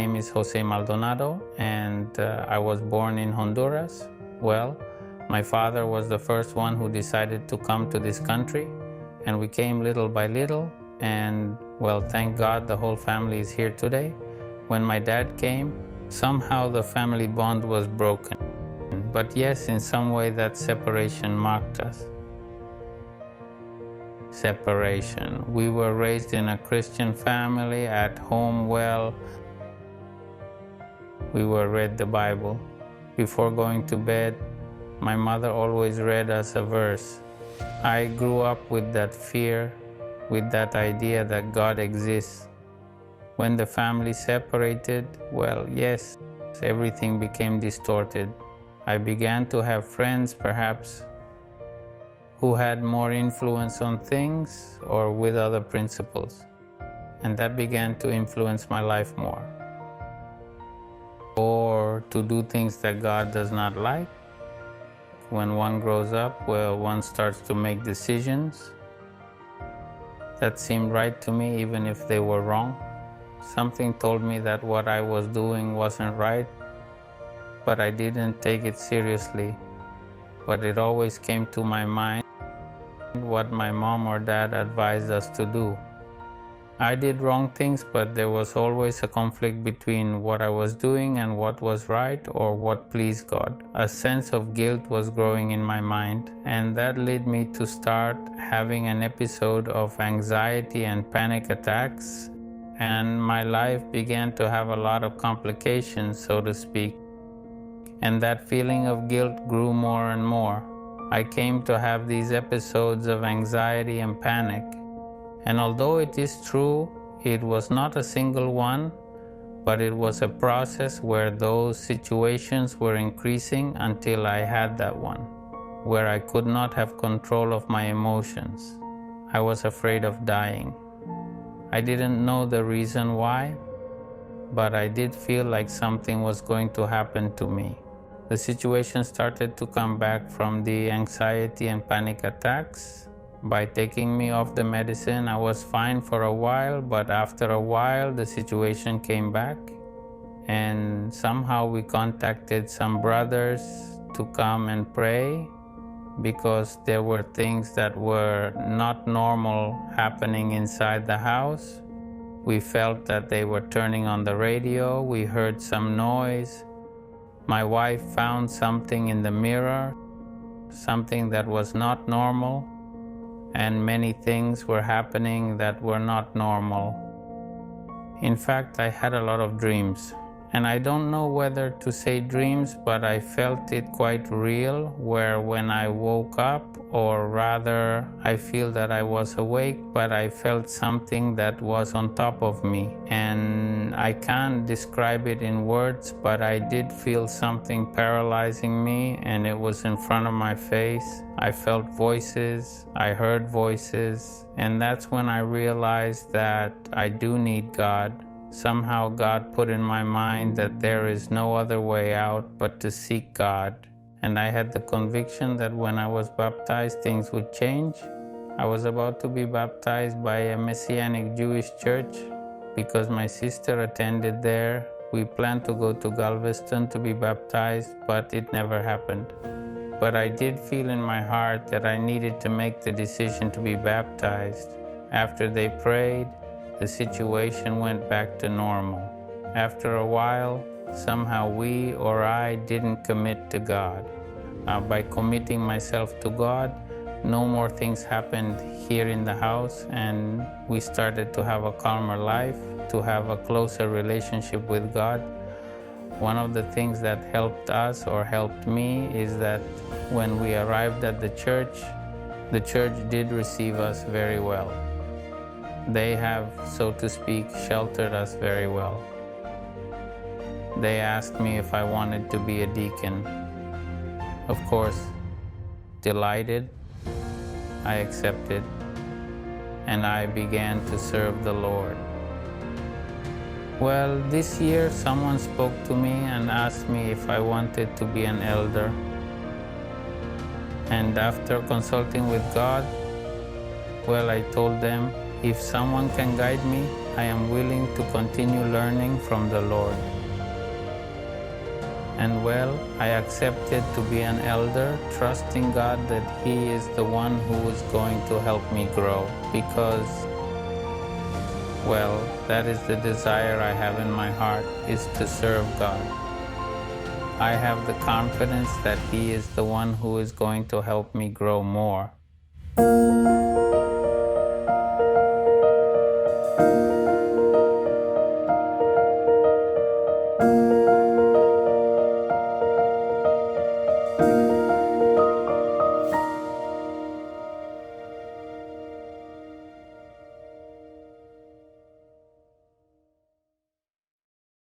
name is Jose Maldonado, and I was born in Honduras. Well, my father was the first one who decided to come to this country, and we came little by little, and well, thank God the whole family is here today. When my dad came, somehow the family bond was broken. But yes, in some way that separation marked us. Separation. We were raised in a Christian family at home. Well, we were read the Bible. Before going to bed, my mother always read us a verse. I grew up with that fear, with that idea that God exists. When the family separated, well, yes, everything became distorted. I began to have friends, perhaps, who had more influence on things or with other principles. And that began to influence my life more. Or to do things that God does not like. When one grows up, well, one starts to make decisions that seemed right to me, even if they were wrong. Something told me that what I was doing wasn't right, but I didn't take it seriously. But it always came to my mind what my mom or dad advised us to do. I did wrong things, but there was always a conflict between what I was doing and what was right or what pleased God. A sense of guilt was growing in my mind, and that led me to start having an episode of anxiety and panic attacks, and my life began to have a lot of complications, so to speak. And that feeling of guilt grew more and more. I came to have these episodes of anxiety and panic. And although it is true, it was not a single one, but it was a process where those situations were increasing until I had that one, where I could not have control of my emotions. I was afraid of dying. I didn't know the reason why, but I did feel like something was going to happen to me. The situation started to come back from the anxiety and panic attacks. By taking me off the medicine, I was fine for a while, but after a while, the situation came back. And somehow we contacted some brothers to come and pray because there were things that were not normal happening inside the house. We felt that they were turning on the radio. We heard some noise. My wife found something in the mirror, something that was not normal. And many things were happening that were not normal. In fact, I had a lot of dreams. And I don't know whether to say dreams, but I felt it quite real, where when I woke up, or rather, I feel that I was awake, but I felt something that was on top of me. And I can't describe it in words, but I did feel something paralyzing me, and it was in front of my face. I felt voices, I heard voices, and that's when I realized that I do need God. Somehow God put in my mind that there is no other way out but to seek God. And I had the conviction that when I was baptized, things would change. I was about to be baptized by a Messianic Jewish church because my sister attended there. We planned to go to Galveston to be baptized, but it never happened. But I did feel in my heart that I needed to make the decision to be baptized. After they prayed, the situation went back to normal. After a while, somehow we or I didn't commit to God. By committing myself to God, no more things happened here in the house, and we started to have a calmer life, to have a closer relationship with God. One of the things that helped us or helped me is that when we arrived at the church did receive us very well. They have, so to speak, sheltered us very well. They asked me if I wanted to be a deacon. Of course, delighted, I accepted, and I began to serve the Lord. Well, this year someone spoke to me and asked me if I wanted to be an elder. And after consulting with God, well, I told them, if someone can guide me, I am willing to continue learning from the Lord. And well, I accepted to be an elder, trusting God that He is the one who is going to help me grow, because, well, that is the desire I have in my heart, is to serve God. I have the confidence that He is the one who is going to help me grow more.